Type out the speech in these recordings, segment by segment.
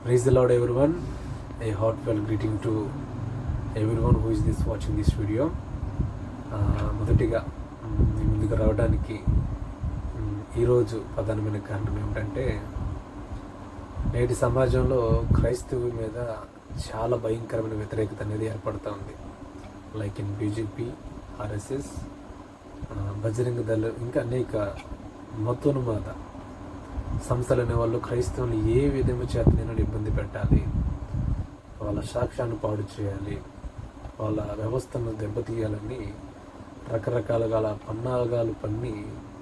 Praise the Lord everyone. A heartfelt greeting to everyone who is watching this video. మొదటిగా మీ ముందుకు రావడానికి ఈరోజు ప్రధానమైన కారణం ఏమిటంటే నేటి సమాజంలో క్రైస్తవుల మీద చాలా భయంకరమైన వ్యతిరేకత అనేది ఏర్పడుతూ ఉంది. Like in BJP, RSS, Bajrang దళ, ఇంకా అనేక మతోన్మాద సంస్థలు అనేవాళ్ళు క్రైస్తవులు ఏ విధంగా చేతనైనా ఇబ్బంది పెట్టాలి, వాళ్ళ సాక్ష్యాన్ని పాడు చేయాలి, వాళ్ళ వ్యవస్థను దెబ్బతీయాలని రకరకాలుగా పన్నాగాలు పన్ని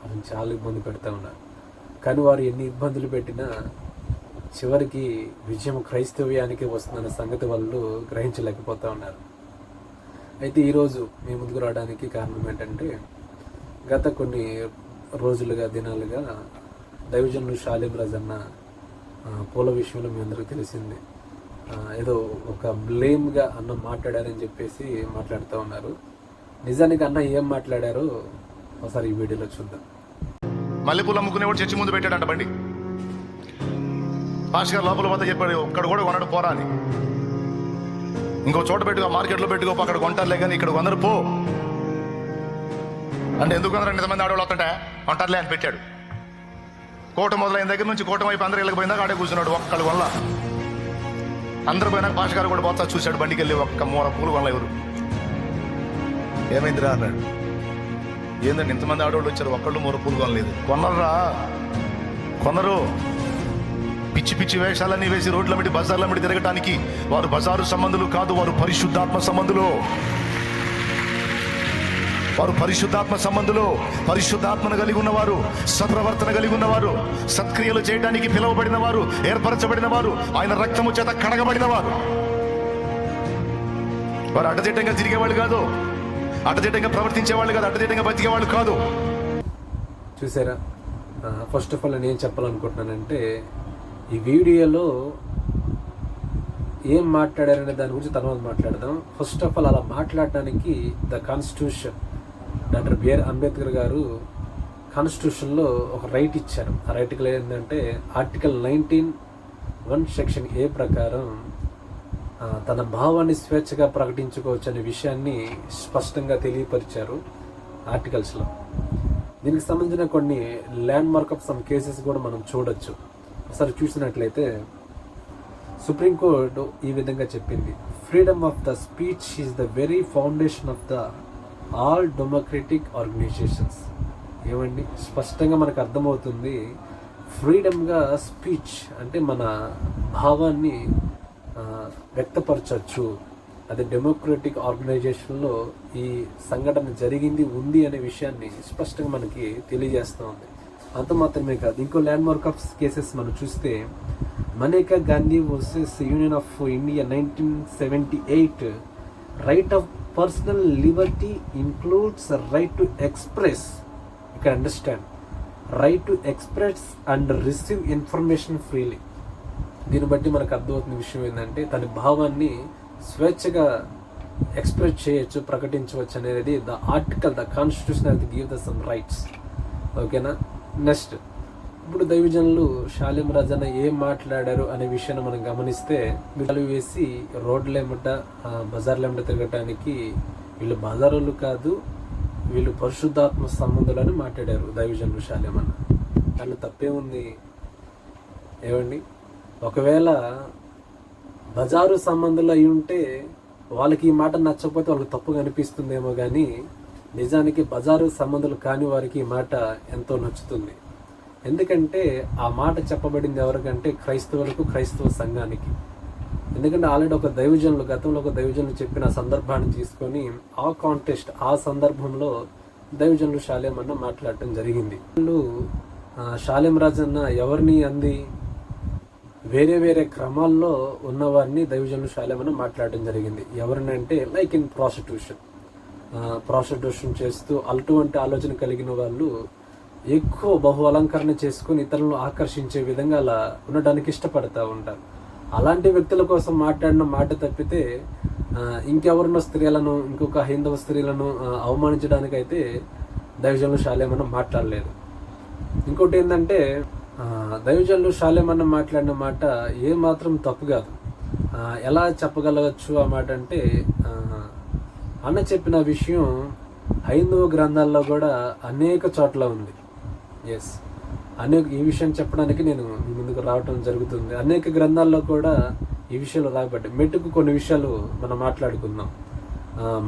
వాళ్ళని చాలా ఇబ్బంది పెడతా ఉన్నారు. కానీ వారు ఎన్ని ఇబ్బందులు పెట్టినా చివరికి విజయం క్రైస్తవ్యానికి వస్తుందన్న సంగతి వాళ్ళు గ్రహించలేకపోతూ ఉన్నారు. అయితే ఈరోజు మీ ముందుకు రావడానికి కారణం ఏంటంటే గత కొన్ని రోజులుగా దినాలుగా దైవజనులు షాలేం రాజన్న పూల విషయంలో మీ అందరికీ తెలిసింది. ఏదో ఒక బ్లేమ్గా అన్న మాట్లాడారని చెప్పేసి మాట్లాడుతూ ఉన్నారు. నిజానికి అన్న ఏం మాట్లాడారో ఒకసారి ఈ వీడియోలో చూద్దాం. మల్లెపూలు అమ్ముకునేవాడు చర్చి ముందు పెట్టాడంట బండి. పాస్ గారు లోపల పోతే చెప్పాడు, ఒక్కడ కూడా కొనడు పోరా అని. ఇంకో చోట పెట్టుకో, మార్కెట్లో పెట్టుకో, అక్కడ కొంటారులే కానీ ఇక్కడ కొందరు పో అంటే ఎందుకు కొందరు నిజమంది ఆడవాళ్ళు వస్తుంటే కొంటారులే అని పెట్టాడు. కోట మొదలైన దగ్గర నుంచి కోట వైపు అందరూ ఇళ్ళకి పోయిందాక ఆడే కూర్చున్నాడు ఒక్కడి వల్ల. అందరు పోయినాక పాస్ గారు కూడా పోతా చూశాడు, బండికి వెళ్ళి ఒక్క మూర పూలు కొనలే. ఎవరు ఏమైందిరా అన్నాడు. ఏందండి ఇంతమంది ఆడవాళ్ళు వచ్చారు, ఒక్కళ్ళు మూర పూలు కొనలేదు. కొనరా కొందరు పిచ్చి పిచ్చి వేషాలన్నీ వేసి రోడ్ల మీద బజార్ల మీద తిరగటానికి వారు బజారు సంబంధులు కాదు, వారు పరిశుద్ధాత్మ సంబంధులు. వారు పరిశుద్ధాత్మ సంబంధులు, పరిశుద్ధాత్మను కలిగి ఉన్నవారు, సత్ప్రవర్తన కలిగి ఉన్నవారు, సత్క్రియలు చేయడానికి పిలువబడిన వారు, ఏర్పరచబడిన వారు, ఆయన రక్తము చేత కడగబడిన వారు. వారు అడ్డదిడ్డంగా తిరిగేవాళ్ళు కాదు, అడ్డదిడ్డంగా ప్రవర్తించేవాళ్ళు కాదు, అడ్డదిడ్డంగా బతికేవాళ్ళు కాదు. చూసారా? ఫస్ట్ ఆఫ్ ఆల్ నేను ఏం చెప్పాలనుకుంటున్నానంటే ఈ వీడియోలో ఏం మాట్లాడారనే దాని గురించి తర్వాత మాట్లాడదాం. ఫస్ట్ ఆఫ్ ఆల్ అలా మాట్లాడడానికి the constitution, doctor BR Ambedkar గారు కాన్స్టిట్యూషన్లో ఒక రైట్ ఇచ్చారు. ఆ రైట్కి ఏంటంటే ఆర్టికల్ 19(1) సెక్షన్ ఏ ప్రకారం తన భావాన్ని స్వేచ్ఛగా ప్రకటించుకోవచ్చు అనే విషయాన్ని స్పష్టంగా తెలియపరిచారు ఆర్టికల్స్లో. దీనికి సంబంధించిన కొన్ని landmark of some cases కూడా మనం చూడొచ్చు. ఒకసారి చూసినట్లయితే సుప్రీంకోర్టు ఈ విధంగా చెప్పింది, freedom of the speech is the very foundation of the all democratic organisations. ఏమండి, స్పష్టంగా మనకు అర్థమవుతుంది. ఫ్రీడమ్గా స్పీచ్ అంటే మన భావాన్ని వ్యక్తపరచవచ్చు. అది డెమోక్రటిక్ ఆర్గనైజేషన్లో ఈ సంఘటన జరిగింది ఉంది అనే విషయాన్ని స్పష్టంగా మనకి తెలియజేస్తూ ఉంది. అంత మాత్రమే కాదు, ఇంకో ల్యాండ్ మార్క్ ఆఫ్ కేసెస్ మనం చూస్తే Maneka Gandhi versus union of India 1978, right of personal Liberty includes right to express, you can understand, right to express and receive information freely. దీన్ని బట్టి మనకు అర్థమవుతున్న విషయం ఏంటంటే తన భావాన్ని స్వేచ్ఛగా ఎక్స్ప్రెస్ చేయొచ్చు, ప్రకటించవచ్చు అనేది the article, the constitution has to give the some rights. ఓకేనా? నెక్స్ట్, ఇప్పుడు దైవజనులు షాలేం రాజన్న ఏం మాట్లాడారు అనే విషయాన్ని మనం గమనిస్తే, వీళ్ళు వేసి రోడ్లేమట బజార్లేమట తిరగటానికి వీళ్ళు బజారులు కాదు, వీళ్ళు పరిశుద్ధాత్మ సంబంధులు అని మాట్లాడారు దైవజనులు షాలేం అన్న. దాంట్లో తప్పేముంది? ఏమండి, ఒకవేళ బజారు సంబంధులు అయి ఉంటే వాళ్ళకి ఈ మాట నచ్చకపోతే వాళ్ళకి తప్పుగా అనిపిస్తుందేమో, కానీ నిజానికి బజారు సంబంధులు కాని వారికి ఈ మాట ఎంతో నచ్చుతుంది. ఎందుకంటే ఆ మాట చెప్పబడింది ఎవరికంటే క్రైస్తవులకు, క్రైస్తవ సంఘానికి. ఎందుకంటే ఆల్రెడీ ఒక దైవజనులు, గతంలో ఒక దైవజనులు చెప్పిన సందర్భాన్ని తీసుకొని ఆ కాంటెస్ట్, ఆ సందర్భంలో దైవజనులు షాలేం అన్న మాట్లాడటం జరిగింది. వాళ్ళు షాలేం రాజన్న ఎవరిని అంది, వేరే వేరే క్రమాల్లో ఉన్నవారిని దైవజనులు షాలేం అన్న మాట్లాడటం జరిగింది. ఎవరినంటే లైక్ ఇన్ ప్రాస్టిట్యూషన్ చేస్తూ అటువంటి ఆలోచన కలిగిన వాళ్ళు ఎక్కువ బహు అలంకరణ చేసుకుని ఇతరులను ఆకర్షించే విధంగా అలా ఉండడానికి ఇష్టపడతా ఉంటారు. అలాంటి వ్యక్తుల కోసం మాట్లాడిన మాట తప్పితే ఇంకెవరినో స్త్రీలను, ఇంకొక హైందవ స్త్రీలను అవమానించడానికైతే దైవజనులు షాలేం అన్న మాట్లాడలేదు. ఇంకోటి ఏంటంటే దైవజనులు షాలేమన్న మాట్లాడిన మాట ఏ మాత్రం తప్పు కాదు. ఎలా చెప్పగలవచ్చు ఆ మాట అంటే, అన్న చెప్పిన విషయం హైందవ గ్రంథాల్లో కూడా అనేక చోట్ల ఉంది. ఎస్, ఈ విషయం చెప్పడానికి నేను మీ ముందుకు రావటం జరుగుతుంది. అనేక గ్రంథాల్లో కూడా ఈ విషయాలు రాయబడ్డాయి. మెట్టుకు కొన్ని విషయాలు మనం మాట్లాడుకుందాం.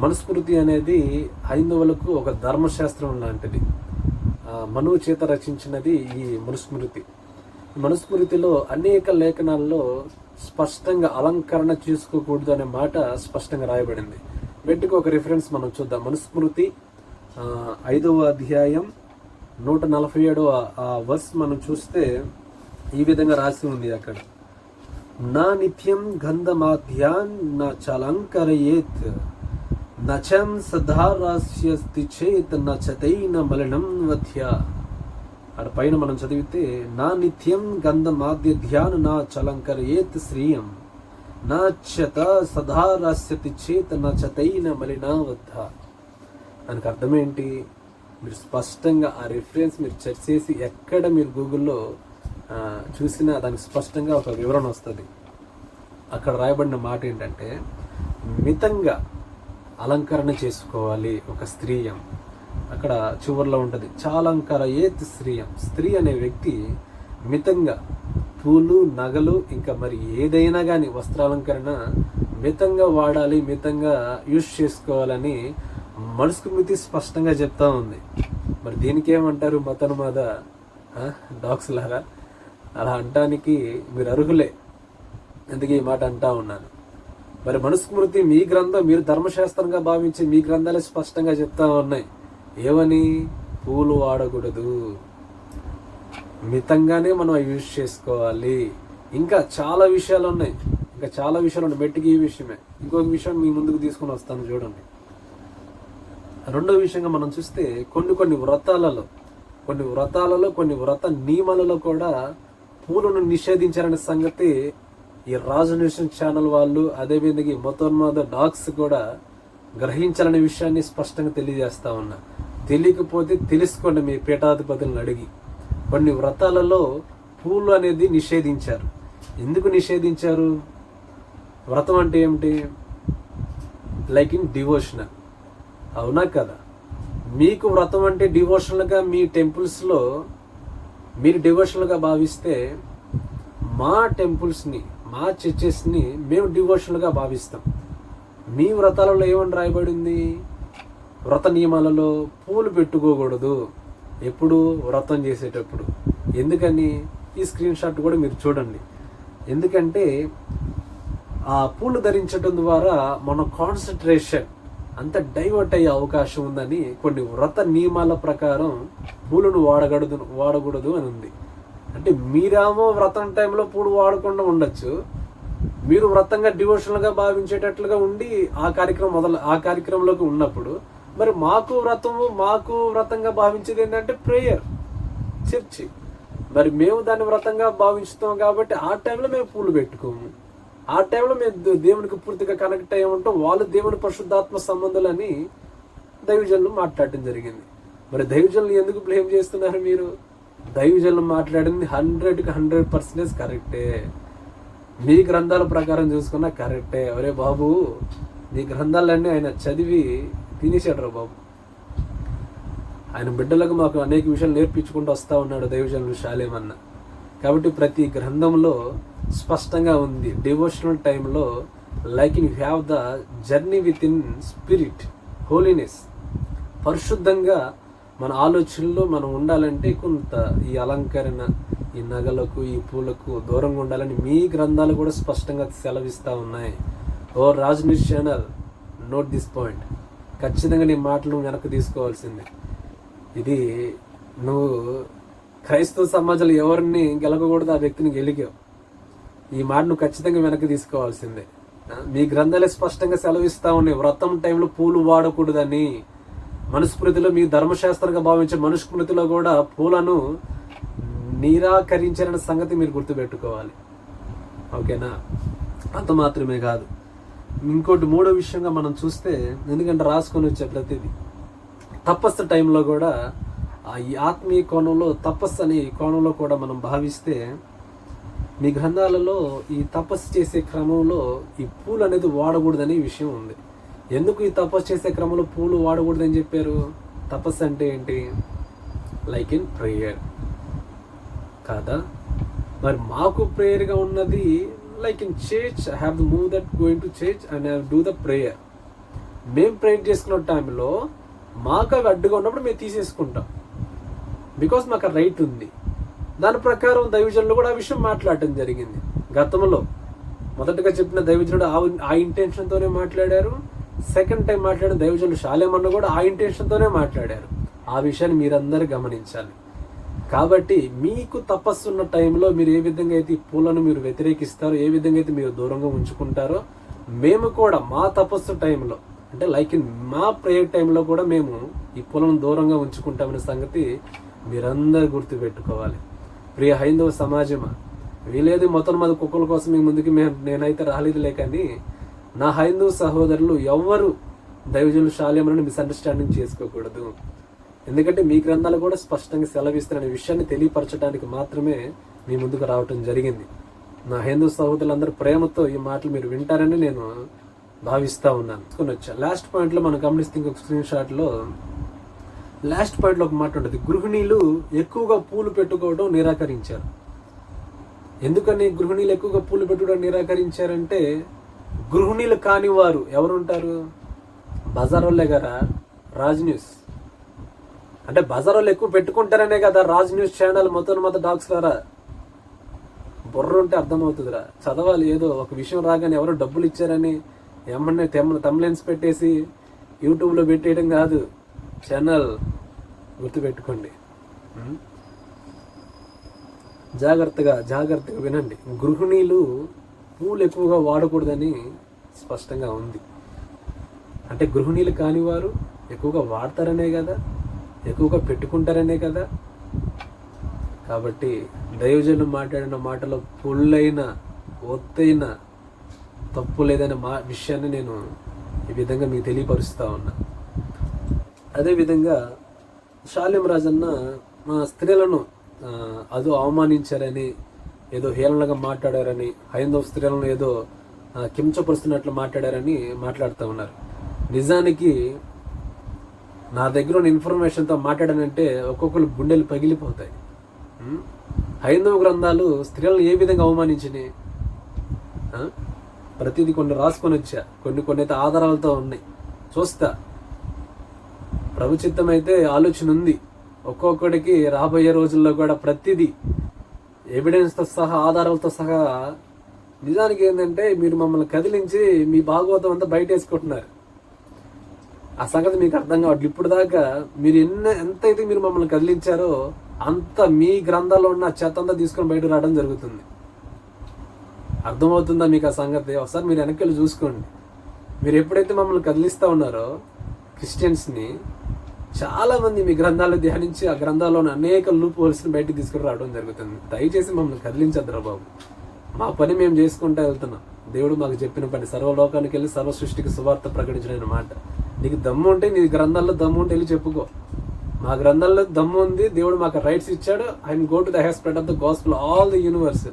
మనుస్మృతి అనేది హైందవులకు ఒక ధర్మశాస్త్రం లాంటిది. మనువు చేత రచించినది ఈ మనుస్మృతి. మనుస్మృతిలో అనేక లేఖనాల్లో స్పష్టంగా అలంకరణ చేసుకోకూడదు అనే మాట స్పష్టంగా రాయబడింది. మెట్టుకు ఒక రిఫరెన్స్ మనం చూద్దాం. మనుస్మృతి 5వ అధ్యాయం 147వ వర్స్ మనం చూస్తే ఈ విధంగా రాసి ఉంది అక్కడ, నా నిత్యం గంధమాధ్యాన్ నా చలంకరయేత్ నచం సదారాస్యస్తి చేత్ నచతైన మలినం వధ్య. అక్కడ పైన మనం చదివితే, నా నిత్యం గంధమాధ్యాన్ నా చలంకరయేత్ శ్రీయం నచత సదారాస్యతి చేత్ నచతైన మలినా వధ్య. దానికి అర్థం ఏంటి? మీరు స్పష్టంగా ఆ రిఫరెన్స్ మీరు సెర్చ్ చేసి ఎక్కడ మీరు గూగుల్లో చూసినా దానికి స్పష్టంగా ఒక వివరణ వస్తుంది. అక్కడ రాయబడిన మాట ఏంటంటే, మితంగా అలంకరణ చేసుకోవాలి ఒక స్త్రీయం. అక్కడ చివరిలో ఉంటుంది, చాలంకర ఏత్ స్త్రీయం. స్త్రీ అనే వ్యక్తి మితంగా పూలు, నగలు, ఇంకా మరి ఏదైనా కానీ వస్త్రాలంకరణ మితంగా వాడాలి, మితంగా యూజ్ చేసుకోవాలని మనుస్మృతి స్పష్టంగా చెప్తా ఉంది. మరి దీనికి ఏమంటారు మతనుమాద డాగ్స్ లారా? అలా అంటానికి మీరు అర్హులే, అందుకే ఈ మాట అంటా ఉన్నాను. మరి మనుస్మృతి మీ గ్రంథం, మీరు ధర్మశాస్త్రంగా భావించి మీ గ్రంథాలే స్పష్టంగా చెప్తా ఉన్నాయి. ఏమని? పూలు వాడకూడదు, మితంగానే మనం యూజ్ చేసుకోవాలి. ఇంకా చాలా విషయాలు ఉన్నాయి, మెట్టికి ఈ విషయమే. ఇంకొక విషయం మీ ముందుకు తీసుకుని వస్తాను చూడండి. రెండో విషయంగా మనం చూస్తే కొన్ని వ్రతాలలో కొన్ని వ్రత నియమాలలో కూడా పూలను నిషేధించారనే సంగతి ఈ రాజు నేషన్ ఛానల్ వాళ్ళు, అదేవిధంగా మతోన్మాద డాగ్స్ కూడా గ్రహించాలనే విషయాన్ని స్పష్టంగా తెలియజేస్తా ఉన్నా. తెలియకపోతే తెలుసుకోండి మీ పీఠాధిపతులను అడిగి. కొన్ని వ్రతాలలో పూలు అనేది నిషేధించారు. ఎందుకు నిషేధించారు? వ్రతం అంటే ఏమిటి? లైక్ ఇన్ డివోషనల్, అవునా కదా? మీకు వ్రతం అంటే డివోషనల్గా మీ టెంపుల్స్లో మీరు డివోషనల్గా భావిస్తే, మా టెంపుల్స్ని, మా చర్చెస్ని మేము డివోషనల్గా భావిస్తాం. మీ వ్రతాలలో ఏమని రాయబడింది? వ్రత నియమాలలో పూలు పెట్టుకోకూడదు ఎప్పుడు? వ్రతం చేసేటప్పుడు. ఎందుకని? ఈ స్క్రీన్ షాట్ కూడా మీరు చూడండి. ఎందుకంటే ఆ పూలు ధరించడం ద్వారా మన కాన్సన్ట్రేషన్ అంత డైవర్ట్ అయ్యే అవకాశం ఉందని కొన్ని వ్రత నియమాల ప్రకారం పూలను వాడకూడదు అని ఉంది. అంటే మీరేమో వ్రతం టైంలో పూలు వాడకుండా ఉండొచ్చు, మీరు వ్రతంగా డివోషనల్గా భావించేటట్లుగా ఉండి ఆ కార్యక్రమంలోకి ఉన్నప్పుడు, మరి మాకు వ్రతంగా భావించేది ఏంటంటే ప్రేయర్, చర్చి. మరి మేము దాన్ని వ్రతంగా భావించుతాం కాబట్టి ఆ టైంలో మేము పూలు పెట్టుకోము. ఆ టైంలో మేము దేవునికి పూర్తిగా కనెక్ట్ అయ్యి ఉంటాం. వాళ్ళు దేవుని పరిశుద్ధాత్మ సంబంధాలని దైవజనులు మాట్లాడటం జరిగింది. మరి దైవజనులు ఎందుకు బ్లేమ్ చేస్తున్నారు మీరు? దైవజనులు మాట్లాడింది 100% కరెక్టే. మీ గ్రంథాల ప్రకారం చూసుకున్నా కరెక్టే. ఒరే బాబు, మీ గ్రంథాలన్నీ ఆయన చదివి తినేసాడు రా బాబు. ఆయన బిడ్డలకు మాకు అనేక విషయాలు నేర్పించుకుంటూ వస్తూ ఉన్నాడు దైవజనులు షాలేమన్న. కాబట్టి ప్రతి గ్రంథంలో స్పష్టంగా ఉంది, డివోషనల్ టైంలో like you have the journey with in spirit, holiness, పరిశుద్ధంగా మన ఆలోచనలో మనం ఉండాలంటే కొంత ఈ అలంకరణ, ఈ నగలకు, ఈ పూలకు దూరంగా ఉండాలని మీ గ్రంథాలు కూడా స్పష్టంగా సెలవిస్తూ ఉన్నాయి. ఓ Raj news channel, note this point. ఖచ్చితంగా నీ మాటలు వెనక్కి తీసుకోవాల్సిందే. ఇది నువ్వు క్రైస్తవ సమాజంలో ఎవరిని గెలకకూడదు, ఆ వ్యక్తిని గెలికావు. ఈ మాట నువ్వు ఖచ్చితంగా వెనక్కి తీసుకోవాల్సిందే. మీ గ్రంథాలే స్పష్టంగా సెలవిస్తా ఉన్నాయి వ్రతం టైంలో పూలు వాడకూడదని. మనుస్మృతిలో, మీ ధర్మశాస్త్రంగా భావించే మనుస్మృతిలో కూడా పూలను నిరాకరించారన్న సంగతి మీరు గుర్తుపెట్టుకోవాలి. ఓకేనా? అంత మాత్రమే కాదు, ఇంకోటి మూడో విషయంగా మనం చూస్తే, ఎందుకంటే రాసుకొని వచ్చే ప్రతిదీ తపస్సు టైంలో కూడా ఈ ఆత్మీయ కోణంలో తపస్సు అనే కోణంలో కూడా మనం భావిస్తే మీ గ్రంథాలలో ఈ తపస్సు చేసే క్రమంలో ఈ పూలు అనేది వాడకూడదనే విషయం ఉంది. ఎందుకు ఈ తపస్సు చేసే క్రమంలో పూలు వాడకూడదని చెప్పారు? తపస్సు అంటే ఏంటి? లైక్ ఇన్ ప్రేయర్ కాదా? మరి మాకు ప్రేయర్గా ఉన్నది like in church. I have to move that going to church and I do the prayer. మేము ప్రేయర్ చేసుకున్న టైంలో మాకు అవి అడ్డుగా ఉన్నప్పుడు మేము తీసేసుకుంటాం, బికాస్ మాకు ఆ రైట్ ఉంది. దాని ప్రకారం దైవజనులు కూడా ఆ విషయం మాట్లాడటం జరిగింది. గతంలో మొదటగా చెప్పిన దైవజనుడు ఆ ఇంటెన్షన్తోనే మాట్లాడారు. సెకండ్ టైం మాట్లాడిన దైవజనులు షాలేమన్న కూడా ఆ ఇంటెన్షన్తోనే మాట్లాడారు. ఆ విషయాన్ని మీరందరూ గమనించాలి. కాబట్టి మీకు తపస్సు ఉన్న టైంలో మీరు ఏ విధంగా అయితే ఈ పూలను మీరు వ్యతిరేకిస్తారో, ఏ విధంగా అయితే మీరు దూరంగా ఉంచుకుంటారో, మేము కూడా మా తపస్సు టైంలో అంటే లైక్ ఇన్ మా ప్రేయర్ టైంలో కూడా మేము ఈ పూలను దూరంగా ఉంచుకుంటామనే సంగతి మీరందరూ గుర్తుపెట్టుకోవాలి. ప్రియ హైందవ సమాజమా, వీలేదు మొత్తం మంది కుక్కల కోసం మీ ముందుకి నేనైతే రాలేదులే, కానీ నా హైందవ సహోదరులు ఎవ్వరు దైవజనులు షాలేమని మిస్అండర్స్టాండింగ్ చేసుకోకూడదు. ఎందుకంటే మీ గ్రంథాలు కూడా స్పష్టంగా సెలవిస్తున్న విషయాన్ని తెలియపరచడానికి మాత్రమే మీ ముందుకు రావటం జరిగింది. నా హిందూ సహోదరులందరూ ప్రేమతో ఈ మాటలు మీరు వింటారని నేను భావిస్తూ ఉన్నాను. లాస్ట్ పాయింట్లో మనం గమనిస్తే ఇంకొక స్క్రీన్ షాట్లో లాస్ట్ పాయింట్లో ఒక మాట ఉంటుంది. గృహిణీలు ఎక్కువగా పూలు పెట్టుకోవడం నిరాకరించారు. ఎందుకని గృహిణీలు ఎక్కువగా పూలు పెట్టుకోవడం నిరాకరించారంటే, గృహిణీలు కాని వారు ఎవరుంటారు? బజార్ వాళ్ళే కదా రాజ్ న్యూస్. అంటే బజార్ వాళ్ళు ఎక్కువ పెట్టుకుంటారనే కదా రాజ్ న్యూస్ ఛానల్ మొత్తం డాగ్స్ లారా. బుర్ర ఉంటే అర్థమవుతుందిరా, చదవాలి. ఏదో ఒక విషయం రాగానే ఎవరో డబ్బులు ఇచ్చారని ఏమన్నా తమ్లైన్స్ పెట్టేసి యూట్యూబ్లో పెట్టేయడం కాదు. ఛానల్ గుర్తుపెట్టుకోండి. జాగ్రత్తగా వినండి. గృహిణీలు పూలు ఎక్కువగా వాడకూడదని స్పష్టంగా ఉంది. అంటే గృహిణీలు కాని వారు ఎక్కువగా వాడతారనే కదా, ఎక్కువగా పెట్టుకుంటారనే కదా. కాబట్టి దైవజనులు మాట్లాడిన మాటలో పొల్లైన ఒత్తైన తప్పు లేదనే విషయాన్ని నేను ఈ విధంగా మీకు తెలియపరుస్తూ ఉన్నా. అదేవిధంగా షాలేం రాజన్న మా స్త్రీలను అవమానించారని, ఏదో హేళనగా మాట్లాడారని, హైందవ స్త్రీలను ఏదో కించపరుస్తున్నట్లు మాట్లాడారని మాట్లాడుతూ ఉన్నారు. నిజానికి నా దగ్గర ఉన్న ఇన్ఫర్మేషన్తో మాట్లాడానంటే ఒక్కొక్కరు గుండెలు పగిలిపోతాయి. హైందవ గ్రంథాలు స్త్రీలను ఏ విధంగా అవమానించినాయి ప్రతిదీ కొన్ని రాసుకొని వచ్చా. కొన్ని అయితే ఆధారాలతో ఉన్నాయి, చూస్తా. ప్రభు చిత్తం అయితే ఆలోచన ఉంది. ఒక్కొక్కడికి రాబోయే రోజుల్లో కూడా ప్రతిదీ ఎవిడెన్స్తో సహా, ఆధారాలతో సహా. నిజానికి ఏంటంటే మీరు మమ్మల్ని కదిలించి మీ భాగవతం అంతా బయట వేసుకుంటున్నారు. ఆ సంగతి మీకు అర్థం కావట్లేదు. ఇప్పుడు దాకా మీరు ఎంతైతే మీరు మమ్మల్ని కదిలించారో అంత మీ గ్రంథాల్లో ఉన్న చెత్త అంతా తీసుకొని బయట రావడం జరుగుతుంది. అర్థమవుతుందా మీకు ఆ సంగతి? ఒకసారి మీరు వెనక్కి వెళ్ళి చూసుకోండి. మీరు ఎప్పుడైతే మమ్మల్ని కదిలిస్తూ ఉన్నారో క్రిస్టియన్స్ని, చాలా మంది మీ గ్రంథాలు ధ్యానించి ఆ గ్రంథాల్లోని అనేక లూప్ హోల్స్ని బయటకు తీసుకుని రావడం జరుగుతుంది. దయచేసి మమ్మల్ని కదిలించద్దురా బాబు. మా పని మేము చేసుకుంటూ వెళ్తున్నాం. దేవుడు మాకు చెప్పిన పని సర్వలోకానికి వెళ్ళి సర్వ సృష్టికి సువార్త ప్రకటించిన మాట. నీకు దమ్ము ఉంటే, నీ గ్రంథాల్లో దమ్ము ఉంటే వెళ్ళి చెప్పుకో. మా గ్రంథాల్లో దమ్ము ఉంది, దేవుడు మాకు రైట్స్ ఇచ్చాడు. I go to the highest spread of the gospel all the universe.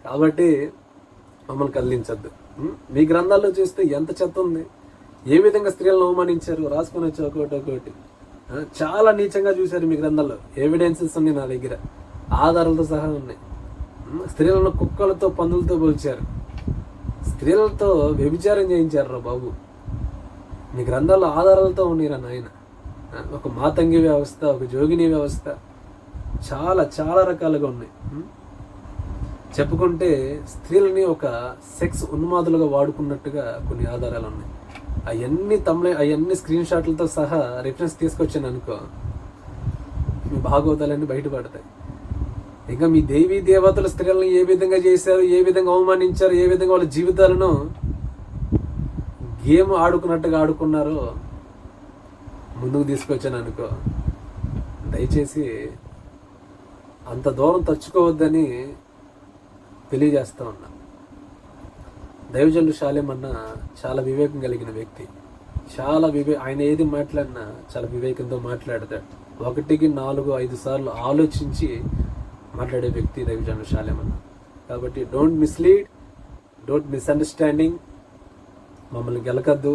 కాబట్టి మమ్మల్ని కదిలించద్దు. మీ గ్రంథాల్లో చూస్తే ఎంత చెత్త ఉంది. ఏ విధంగా స్త్రీలను అవమానించారు రాసుకొని వచ్చి ఒకటి చాలా నీచంగా చూశారు మీ గ్రంథాల్లో. ఎవిడెన్సెస్ ఉన్నాయి నా దగ్గర, ఆధారాలతో సహా ఉన్నాయి. స్త్రీలను కుక్కలతో పందులతో పోల్చారు. స్త్రీలతో వ్యభిచారం చేయించారు రా బాబు. మీ గ్రంథాల్లో ఆధారాలతో ఉన్నాయిరా నాయన. ఒక మాతంగి వ్యవస్థ, ఒక జోగిని వ్యవస్థ, చాలా చాలా రకాలుగా ఉన్నాయి. చెప్పుకుంటే స్త్రీలని ఒక సెక్స్ ఉన్మాదులుగా వాడుకున్నట్టుగా కొన్ని ఆధారాలు ఉన్నాయి. అవన్నీ స్క్రీన్ షాట్లతో సహా రిఫరెన్స్ తీసుకొచ్చాను అనుకో, మీ భాగవతాలన్నీ బయటపడతాయి. ఇంకా మీ దేవీ దేవతల స్త్రీలను ఏ విధంగా చేశారు, ఏ విధంగా అవమానించారు, ఏ విధంగా వాళ్ళ జీవితాలను గేమ్ ఆడుకున్నట్టుగా ఆడుకున్నారో ముందుకు తీసుకొచ్చాను అనుకో. దయచేసి అంత దూరం తచ్చుకోవద్దని తెలియజేస్తా ఉన్నా. దైవజనులు షాలేం అన్న చాలా వివేకం కలిగిన వ్యక్తి. ఆయన ఏది మాట్లాడినా చాలా వివేకంతో మాట్లాడతాడు. 1కి 4-5 సార్లు ఆలోచించి మాట్లాడే వ్యక్తి దైవజనుడు షాలేం అన్న. కాబట్టి డోంట్ మిస్లీడ్, డోంట్ మిస్అండర్స్టాండింగ్, మమ్మల్ని గెలకద్దు.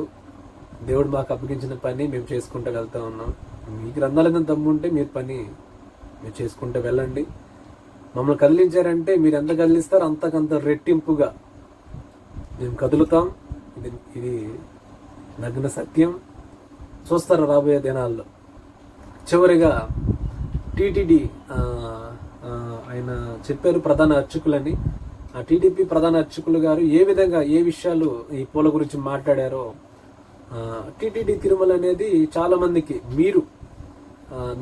దేవుడు మాకు అప్పగించిన పని మేము చేసుకుంటూ వెళ్తా ఉన్నాం. మీ గ్రంథాల దమ్ము ఉంటే మీరు పని మీరు చేసుకుంటూ వెళ్ళండి. మమ్మల్ని కదిలించారంటే మీరు ఎంత కదిలిస్తారో అంతకంత రెట్టింపుగా మేము కదులుతాం. ఇది నగ్న సత్యం. చూస్తారు రాబోయే దినాల్లో. చివరిగా టీటీడీ ఆయన చెప్పారు ప్రధాన అర్చకులని. ఆ టీడీపీ ప్రధాన అర్చకులు గారు ఏ విధంగా ఏ విషయాలు ఈ పూల గురించి మాట్లాడారో, టీటీడీ తిరుమల అనేది చాలా మందికి మీరు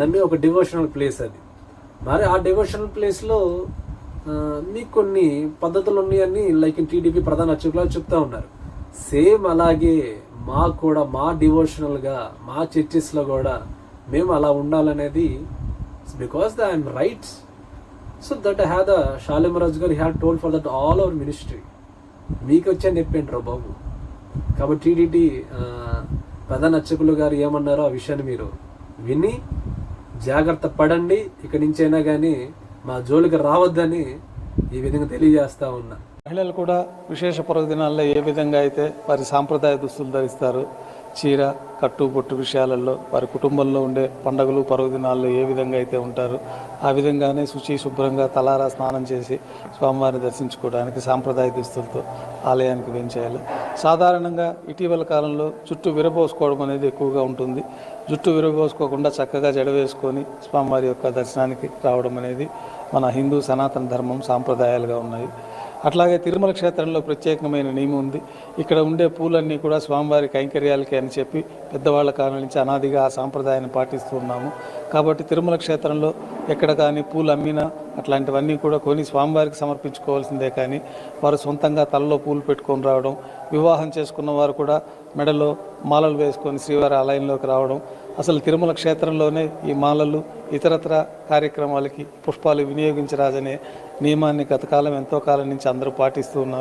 నమ్మే ఒక డివోషనల్ ప్లేస్. అది మరి ఆ డివోషనల్ ప్లేస్లో మీకు కొన్ని పద్ధతులు ఉన్నాయని లైక్ టీడీపీ ప్రధాన అర్చకులు చెప్తా ఉన్నారు. సేమ్ అలాగే మాకు కూడా మా డివోషనల్గా మా చర్చెస్లో కూడా మేము అలా ఉండాలనేది because the IM rights. So that have the Shalem Raju గారు had told for that all our ministry. మీకు వచ్చాను చెప్పండి రా బాబు. కాబట్టి టీడీటీ ప్రధాన అర్చకులు గారు ఏమన్నారో ఆ విషయాన్ని మీరు విని జాగ్రత్త పడండి. ఇక్కడి నుంచైనా కానీ మా జోలికి రావద్దని ఈ విధంగా తెలియజేస్తా ఉన్నా. మహిళలు కూడా విశేష పర్వదినాల్లో ఏ విధంగా అయితే వారి సాంప్రదాయ దుస్తులు ధరిస్తారు, చీర కట్టు బొట్టు విషయాలలో వారి కుటుంబంలో ఉండే పండుగలు పర్వదినాల్లో ఏ విధంగా అయితే ఉంటారో ఆ విధంగానే శుభ్రంగా తలారా స్నానం చేసి స్వామివారిని దర్శించుకోవడానికి సాంప్రదాయ దుస్తులతో ఆలయానికి వెంచేయాలి. సాధారణంగా ఇటీవల కాలంలో జుట్టు విరబోసుకోవడం అనేది ఎక్కువగా ఉంటుంది. జుట్టు విరబోసుకోకుండా చక్కగా జడ వేసుకొని స్వామివారి యొక్క దర్శనానికి రావడం అనేది మన హిందూ సనాతన ధర్మం సాంప్రదాయాలుగా ఉన్నాయి. అట్లాగే తిరుమల క్షేత్రంలో ప్రత్యేకమైన నియమం ఉంది. ఇక్కడ ఉండే పూలన్నీ కూడా స్వామివారి కైంకర్యాలకి అని చెప్పి పెద్దవాళ్ళ కాలం నుంచి అనాదిగా ఆ సాంప్రదాయాన్ని పాటిస్తూ ఉన్నాము. కాబట్టి తిరుమల క్షేత్రంలో ఎక్కడ కానీ పూలు అమ్మినా అట్లాంటివన్నీ కూడా కొని స్వామివారికి సమర్పించుకోవాల్సిందే. కానీ వారు సొంతంగా తలలో పూలు పెట్టుకొని రావడం, వివాహం చేసుకున్న వారు కూడా మెడలో మాలలు వేసుకొని శ్రీవారి ఆలయంలోకి రావడం, అసలు తిరుమల క్షేత్రంలోనే ఈ మాలలు ఇతరత్ర కార్యక్రమాలకి పుష్పాలు వినియోగించరాదనే నియమాన్ని గత కాలం ఎంతో కాలం నుంచి అందరూ పాటిస్తూ ఉన్నారు.